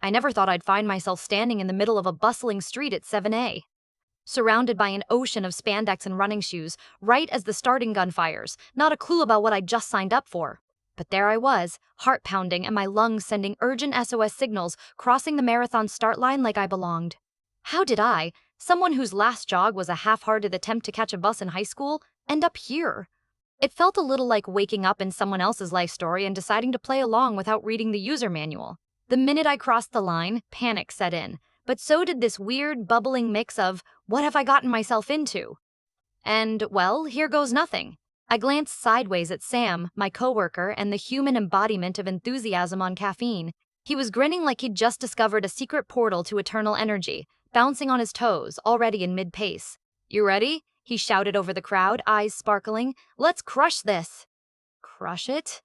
I never thought I'd find myself standing in the middle of a bustling street at 7 a. Surrounded by an ocean of spandex and running shoes, right as the starting gun fires, not a clue about what I'd just signed up for. But there I was, heart pounding and my lungs sending urgent SOS signals, crossing the marathon start line like I belonged. How did I, someone whose last jog was a half-hearted attempt to catch a bus in high school, end up here? It felt a little like waking up in someone else's life story and deciding to play along without reading the user manual. The minute I crossed the line, panic set in, but so did this weird, bubbling mix of, what have I gotten myself into? And, well, here goes nothing. I glanced sideways at Sam, my coworker, and the human embodiment of enthusiasm on caffeine. He was grinning like he'd just discovered a secret portal to eternal energy, bouncing on his toes, already in mid-pace. "You ready?" he shouted over the crowd, eyes sparkling. "Let's crush this." Crush it?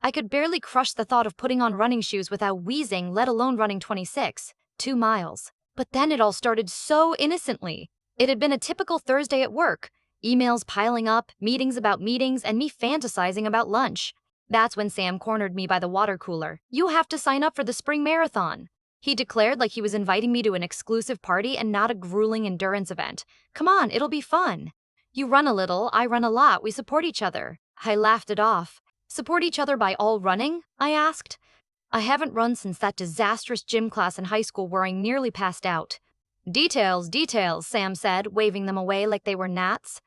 I could barely crush the thought of putting on running shoes without wheezing, let alone running 2 miles. But then it all started so innocently. It had been a typical Thursday at work. Emails piling up, meetings about meetings, and me fantasizing about lunch. That's when Sam cornered me by the water cooler. "You have to sign up for the spring marathon," he declared, like he was inviting me to an exclusive party and not a grueling endurance event. "Come on, it'll be fun. You run a little, I run a lot, we support each other." I laughed it off. "Support each other by all running?" I asked. "I haven't run since that disastrous gym class in high school where I nearly passed out." "Details, details," Sam said, waving them away like they were gnats.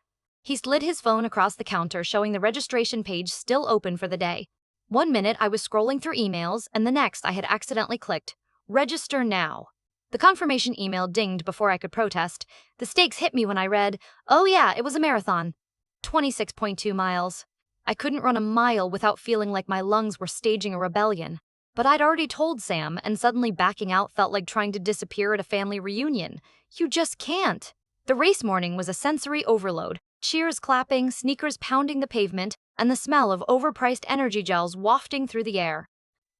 He slid his phone across the counter, showing the registration page still open for the day. 1 minute I was scrolling through emails, and the next I had accidentally clicked, "Register now." The confirmation email dinged before I could protest. The stakes hit me when I read, oh yeah, it was a marathon. 26.2 miles. I couldn't run a mile without feeling like my lungs were staging a rebellion. But I'd already told Sam, and suddenly backing out felt like trying to disappear at a family reunion. You just can't. The race morning was a sensory overload. Cheers clapping, sneakers pounding the pavement, and the smell of overpriced energy gels wafting through the air.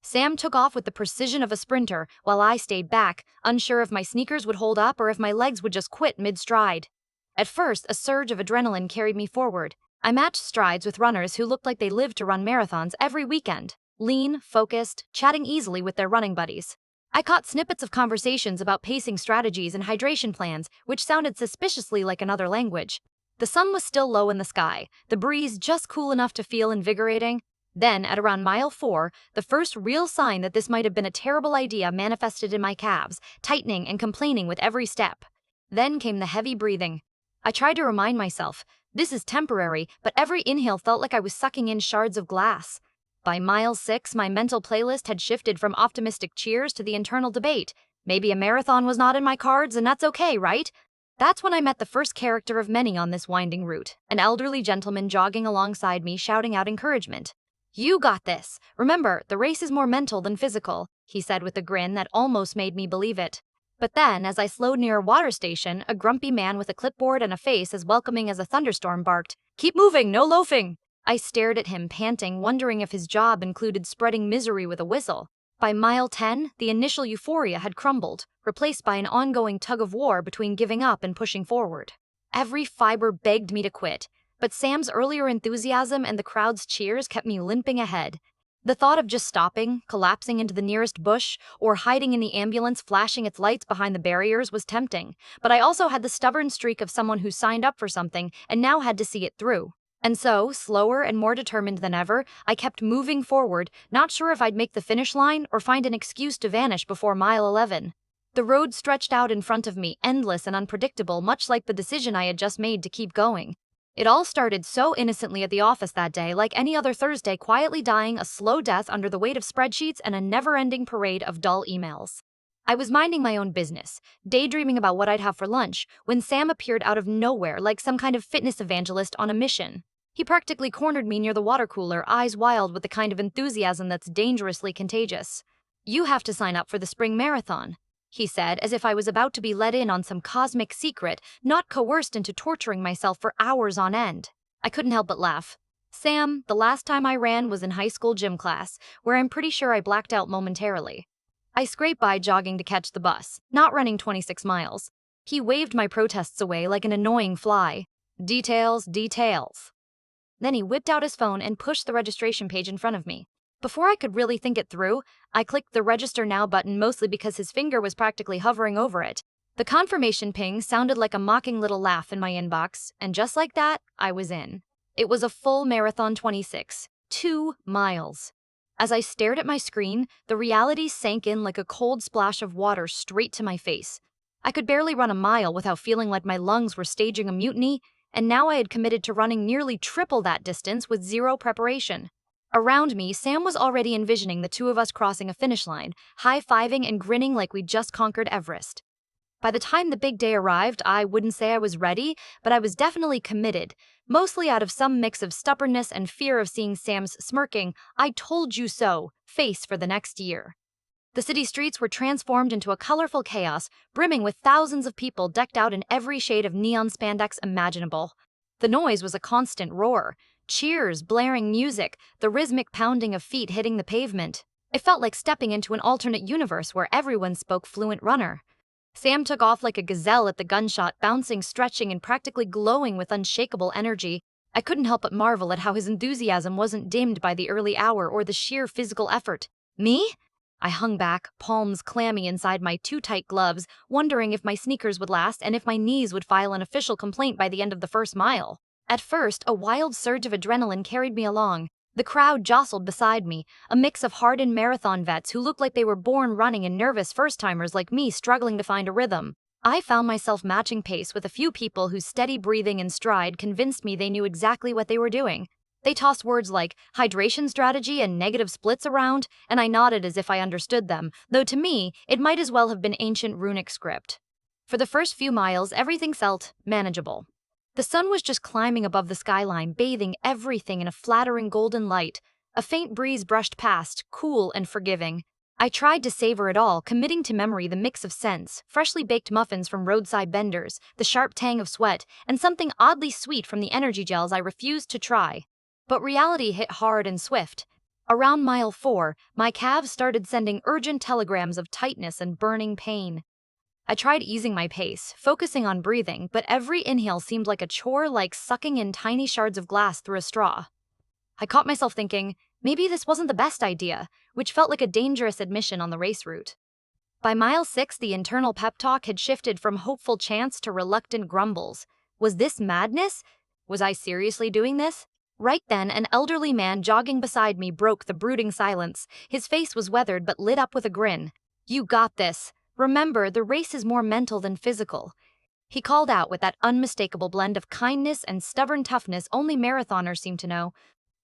Sam took off with the precision of a sprinter, while I stayed back, unsure if my sneakers would hold up or if my legs would just quit mid-stride. At first, a surge of adrenaline carried me forward. I matched strides with runners who looked like they lived to run marathons every weekend. Lean, focused, chatting easily with their running buddies. I caught snippets of conversations about pacing strategies and hydration plans, which sounded suspiciously like another language. The sun was still low in the sky, the breeze just cool enough to feel invigorating. Then, at around mile 4, the first real sign that this might have been a terrible idea manifested in my calves, tightening and complaining with every step. Then came the heavy breathing. I tried to remind myself, this is temporary, but every inhale felt like I was sucking in shards of glass. By mile 6, my mental playlist had shifted from optimistic cheers to the internal debate. Maybe a marathon was not in my cards, and that's okay, right? That's when I met the first character of many on this winding route, an elderly gentleman jogging alongside me shouting out encouragement. "You got this. Remember, the race is more mental than physical," he said with a grin that almost made me believe it. But then, as I slowed near a water station, a grumpy man with a clipboard and a face as welcoming as a thunderstorm barked, "Keep moving, no loafing!" I stared at him, panting, wondering if his job included spreading misery with a whistle. By mile 10, the initial euphoria had crumbled, replaced by an ongoing tug-of-war between giving up and pushing forward. Every fiber begged me to quit, but Sam's earlier enthusiasm and the crowd's cheers kept me limping ahead. The thought of just stopping, collapsing into the nearest bush, or hiding in the ambulance flashing its lights behind the barriers was tempting, but I also had the stubborn streak of someone who signed up for something and now had to see it through. And so, slower and more determined than ever, I kept moving forward, not sure if I'd make the finish line or find an excuse to vanish before mile 11. The road stretched out in front of me, endless and unpredictable, much like the decision I had just made to keep going. It all started so innocently at the office that day, like any other Thursday, quietly dying a slow death under the weight of spreadsheets and a never-ending parade of dull emails. I was minding my own business, daydreaming about what I'd have for lunch, when Sam appeared out of nowhere like some kind of fitness evangelist on a mission. He practically cornered me near the water cooler, eyes wild with the kind of enthusiasm that's dangerously contagious. "You have to sign up for the spring marathon," he said, as if I was about to be let in on some cosmic secret, not coerced into torturing myself for hours on end. I couldn't help but laugh. Sam, the last time I ran was in high school gym class, where I'm pretty sure I blacked out momentarily. I scraped by jogging to catch the bus, not running 26 miles. He waved my protests away like an annoying fly. "Details, details." Then he whipped out his phone and pushed the registration page in front of me. Before I could really think it through, I clicked the register now button mostly because his finger was practically hovering over it. The confirmation ping sounded like a mocking little laugh in my inbox, and just like that, I was in. It was a full marathon 26, 2 miles. As I stared at my screen, the reality sank in like a cold splash of water straight to my face. I could barely run a mile without feeling like my lungs were staging a mutiny, and now I had committed to running nearly triple that distance with zero preparation. Around me, Sam was already envisioning the two of us crossing a finish line, high-fiving and grinning like we'd just conquered Everest. By the time the big day arrived, I wouldn't say I was ready, but I was definitely committed, mostly out of some mix of stubbornness and fear of seeing Sam's smirking, "I told you so" face for the next year. The city streets were transformed into a colorful chaos, brimming with thousands of people decked out in every shade of neon spandex imaginable. The noise was a constant roar. Cheers, blaring music, the rhythmic pounding of feet hitting the pavement. It felt like stepping into an alternate universe where everyone spoke fluent runner. Sam took off like a gazelle at the gunshot, bouncing, stretching, and practically glowing with unshakable energy. I couldn't help but marvel at how his enthusiasm wasn't dimmed by the early hour or the sheer physical effort. Me? I hung back, palms clammy inside my too tight gloves, wondering if my sneakers would last and if my knees would file an official complaint by the end of the first mile. At first, a wild surge of adrenaline carried me along. The crowd jostled beside me, a mix of hardened marathon vets who looked like they were born running and nervous first-timers like me struggling to find a rhythm. I found myself matching pace with a few people whose steady breathing and stride convinced me they knew exactly what they were doing. They tossed words like hydration strategy and negative splits around, and I nodded as if I understood them, though to me, it might as well have been ancient runic script. For the first few miles, everything felt manageable. The sun was just climbing above the skyline, bathing everything in a flattering golden light. A faint breeze brushed past, cool and forgiving. I tried to savor it all, committing to memory the mix of scents, freshly baked muffins from roadside vendors, the sharp tang of sweat, and something oddly sweet from the energy gels I refused to try. But reality hit hard and swift. Around mile 4, my calves started sending urgent telegrams of tightness and burning pain. I tried easing my pace, focusing on breathing, but every inhale seemed like a chore, like sucking in tiny shards of glass through a straw. I caught myself thinking, maybe this wasn't the best idea, which felt like a dangerous admission on the race route. By mile 6, the internal pep talk had shifted from hopeful chants to reluctant grumbles. Was this madness? Was I seriously doing this? Right then, an elderly man jogging beside me broke the brooding silence. His face was weathered but lit up with a grin. "You got this. Remember, the race is more mental than physical." He called out with that unmistakable blend of kindness and stubborn toughness only marathoners seem to know.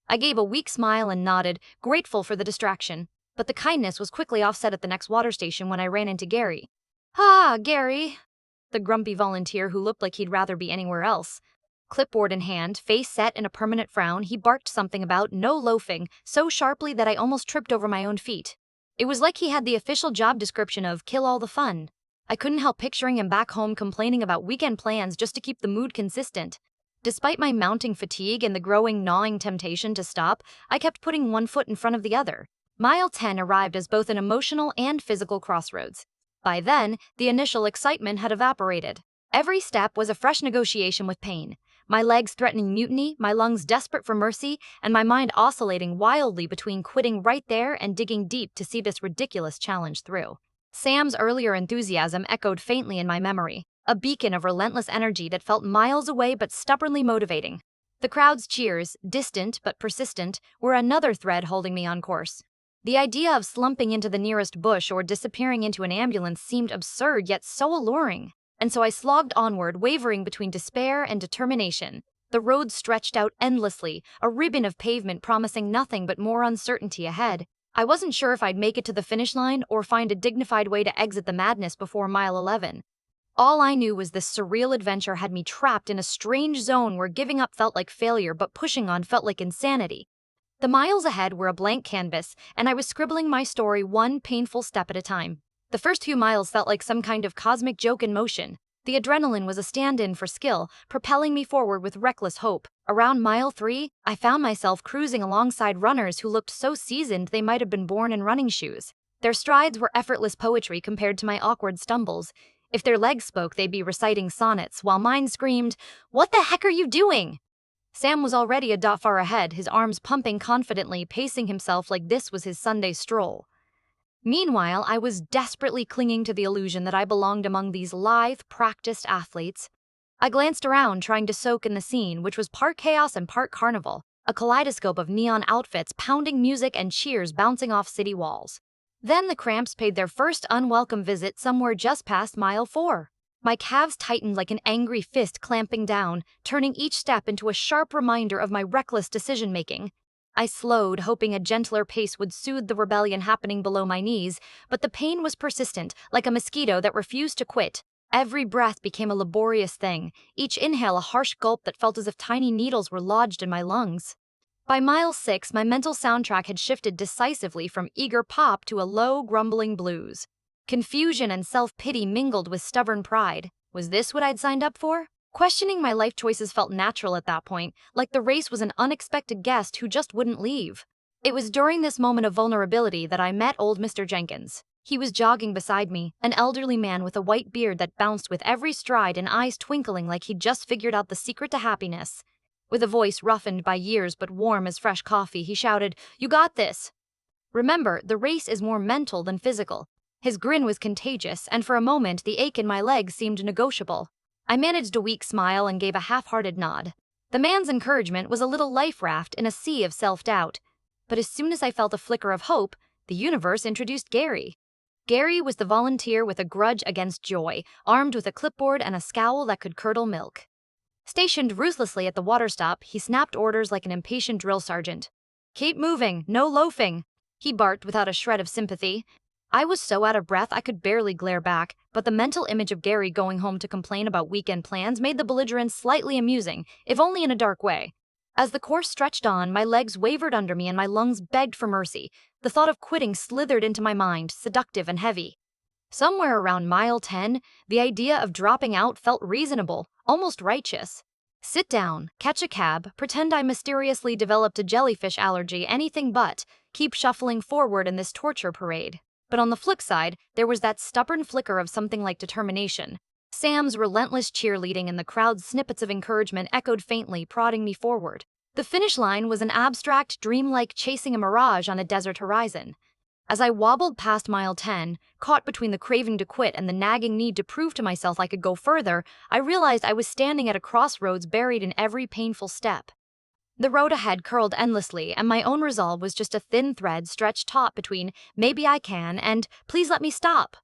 I gave a weak smile and nodded, grateful for the distraction. But the kindness was quickly offset at the next water station when I ran into Gary. "Ah, Gary," the grumpy volunteer who looked like he'd rather be anywhere else. Clipboard in hand, face set in a permanent frown, he barked something about no loafing, so sharply that I almost tripped over my own feet. It was like he had the official job description of kill all the fun. I couldn't help picturing him back home complaining about weekend plans just to keep the mood consistent. Despite my mounting fatigue and the growing gnawing temptation to stop, I kept putting one foot in front of the other. Mile 10 arrived as both an emotional and physical crossroads. By then, the initial excitement had evaporated. Every step was a fresh negotiation with pain. My legs threatening mutiny, my lungs desperate for mercy, and my mind oscillating wildly between quitting right there and digging deep to see this ridiculous challenge through. Sam's earlier enthusiasm echoed faintly in my memory, a beacon of relentless energy that felt miles away but stubbornly motivating. The crowd's cheers, distant but persistent, were another thread holding me on course. The idea of slumping into the nearest bush or disappearing into an ambulance seemed absurd yet so alluring. And so I slogged onward, wavering between despair and determination. The road stretched out endlessly, a ribbon of pavement promising nothing but more uncertainty ahead. I wasn't sure if I'd make it to the finish line or find a dignified way to exit the madness before mile 11. All I knew was this surreal adventure had me trapped in a strange zone where giving up felt like failure but pushing on felt like insanity. The miles ahead were a blank canvas, and I was scribbling my story one painful step at a time. The first few miles felt like some kind of cosmic joke in motion. The adrenaline was a stand-in for skill, propelling me forward with reckless hope. Around mile 3, I found myself cruising alongside runners who looked so seasoned they might have been born in running shoes. Their strides were effortless poetry compared to my awkward stumbles. If their legs spoke, they'd be reciting sonnets, while mine screamed, "What the heck are you doing?" Sam was already a dot far ahead, his arms pumping confidently, pacing himself like this was his Sunday stroll. Meanwhile, I was desperately clinging to the illusion that I belonged among these lithe, practiced athletes. I glanced around, trying to soak in the scene, which was part chaos and part carnival, a kaleidoscope of neon outfits, pounding music, and cheers bouncing off city walls. Then the cramps paid their first unwelcome visit somewhere just past mile 4. My calves tightened like an angry fist clamping down, turning each step into a sharp reminder of my reckless decision-making. I slowed, hoping a gentler pace would soothe the rebellion happening below my knees, but the pain was persistent, like a mosquito that refused to quit. Every breath became a laborious thing, each inhale a harsh gulp that felt as if tiny needles were lodged in my lungs. By mile 6, my mental soundtrack had shifted decisively from eager pop to a low, grumbling blues. Confusion and self-pity mingled with stubborn pride. Was this what I'd signed up for? Questioning my life choices felt natural at that point, like the race was an unexpected guest who just wouldn't leave. It was during this moment of vulnerability that I met old Mr. Jenkins. He was jogging beside me, an elderly man with a white beard that bounced with every stride and eyes twinkling like he'd just figured out the secret to happiness. With a voice roughened by years but warm as fresh coffee, he shouted, "You got this!" Remember, the race is more mental than physical. His grin was contagious, and for a moment the ache in my legs seemed negotiable. I managed a weak smile and gave a half-hearted nod. The man's encouragement was a little life raft in a sea of self-doubt. But as soon as I felt a flicker of hope, the universe introduced Gary. Gary was the volunteer with a grudge against joy, armed with a clipboard and a scowl that could curdle milk. Stationed ruthlessly at the water stop, he snapped orders like an impatient drill sergeant. "Keep moving, no loafing," he barked without a shred of sympathy. I was so out of breath I could barely glare back, but the mental image of Gary going home to complain about weekend plans made the belligerence slightly amusing, if only in a dark way. As the course stretched on, my legs wavered under me and my lungs begged for mercy. The thought of quitting slithered into my mind, seductive and heavy. Somewhere around mile 10, the idea of dropping out felt reasonable, almost righteous. Sit down, catch a cab, pretend I mysteriously developed a jellyfish allergy, anything but, keep shuffling forward in this torture parade. But on the flip side, there was that stubborn flicker of something like determination. Sam's relentless cheerleading and the crowd's snippets of encouragement echoed faintly, prodding me forward. The finish line was an abstract, dreamlike chasing a mirage on a desert horizon. As I wobbled past mile 10, caught between the craving to quit and the nagging need to prove to myself I could go further, I realized I was standing at a crossroads buried in every painful step. The road ahead curled endlessly, and my own resolve was just a thin thread stretched taut between "maybe I can" and "please let me stop."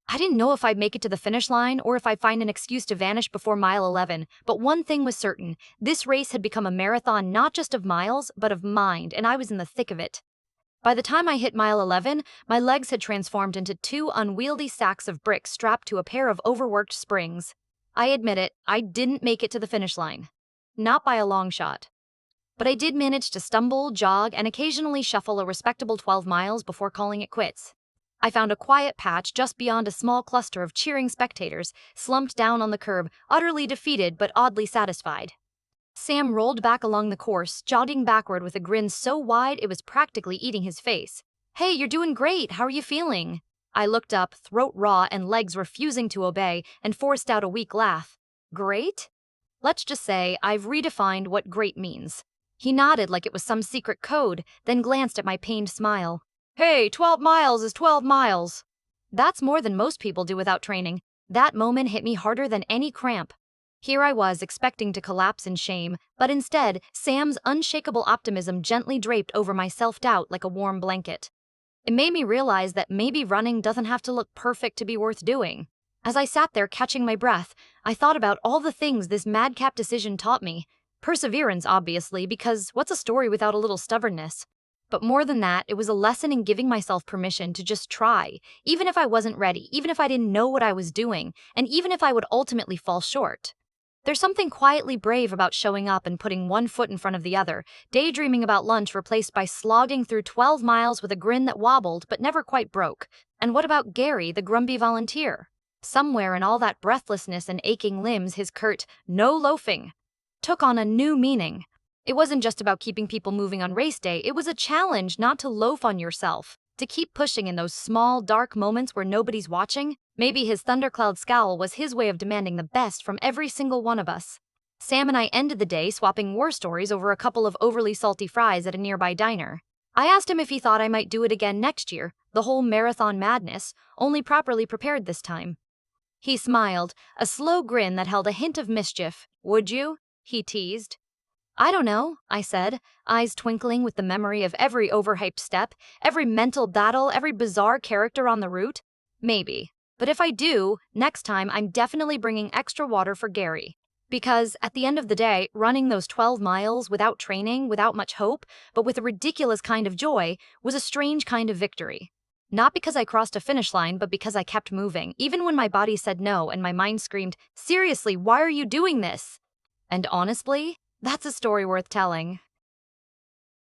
I didn't know if I'd make it to the finish line or if I'd find an excuse to vanish before mile 11, but one thing was certain: this race had become a marathon not just of miles, but of mind, and I was in the thick of it. By the time I hit mile 11, my legs had transformed into two unwieldy sacks of bricks strapped to a pair of overworked springs. I admit it, I didn't make it to the finish line. Not by a long shot. But I did manage to stumble, jog, and occasionally shuffle a respectable 12 miles before calling it quits. I found a quiet patch just beyond a small cluster of cheering spectators, slumped down on the curb, utterly defeated but oddly satisfied. Sam rolled back along the course, jogging backward with a grin so wide it was practically eating his face. "Hey, you're doing great, how are you feeling?" I looked up, throat raw and legs refusing to obey, and forced out a weak laugh. "Great?" Let's just say I've redefined what great means. He nodded like it was some secret code, then glanced at my pained smile. "Hey, 12 miles is 12 miles. That's more than most people do without training. That moment hit me harder than any cramp. Here I was expecting to collapse in shame, but instead, Sam's unshakable optimism gently draped over my self-doubt like a warm blanket. It made me realize that maybe running doesn't have to look perfect to be worth doing. As I sat there catching my breath, I thought about all the things this madcap decision taught me. Perseverance, obviously, because what's a story without a little stubbornness? But more than that, it was a lesson in giving myself permission to just try, even if I wasn't ready, even if I didn't know what I was doing, and even if I would ultimately fall short. There's something quietly brave about showing up and putting one foot in front of the other, daydreaming about lunch replaced by slogging through 12 miles with a grin that wobbled but never quite broke. And what about Gary, the grumpy volunteer? Somewhere in all that breathlessness and aching limbs, his curt, "no loafing," took on a new meaning. It wasn't just about keeping people moving on race day, it was a challenge not to loaf on yourself, to keep pushing in those small, dark moments where nobody's watching. Maybe his thundercloud scowl was his way of demanding the best from every single one of us. Sam and I ended the day swapping war stories over a couple of overly salty fries at a nearby diner. I asked him if he thought I might do it again next year, the whole marathon madness, only properly prepared this time. He smiled, a slow grin that held a hint of mischief. Would you? He teased. I don't know, I said, eyes twinkling with the memory of every overhyped step, every mental battle, every bizarre character on the route. Maybe. But if I do, next time I'm definitely bringing extra water for Gary. Because, at the end of the day, running those 12 miles without training, without much hope, but with a ridiculous kind of joy, was a strange kind of victory. Not because I crossed a finish line, but because I kept moving, even when my body said no and my mind screamed, seriously, why are you doing this? And honestly, that's a story worth telling.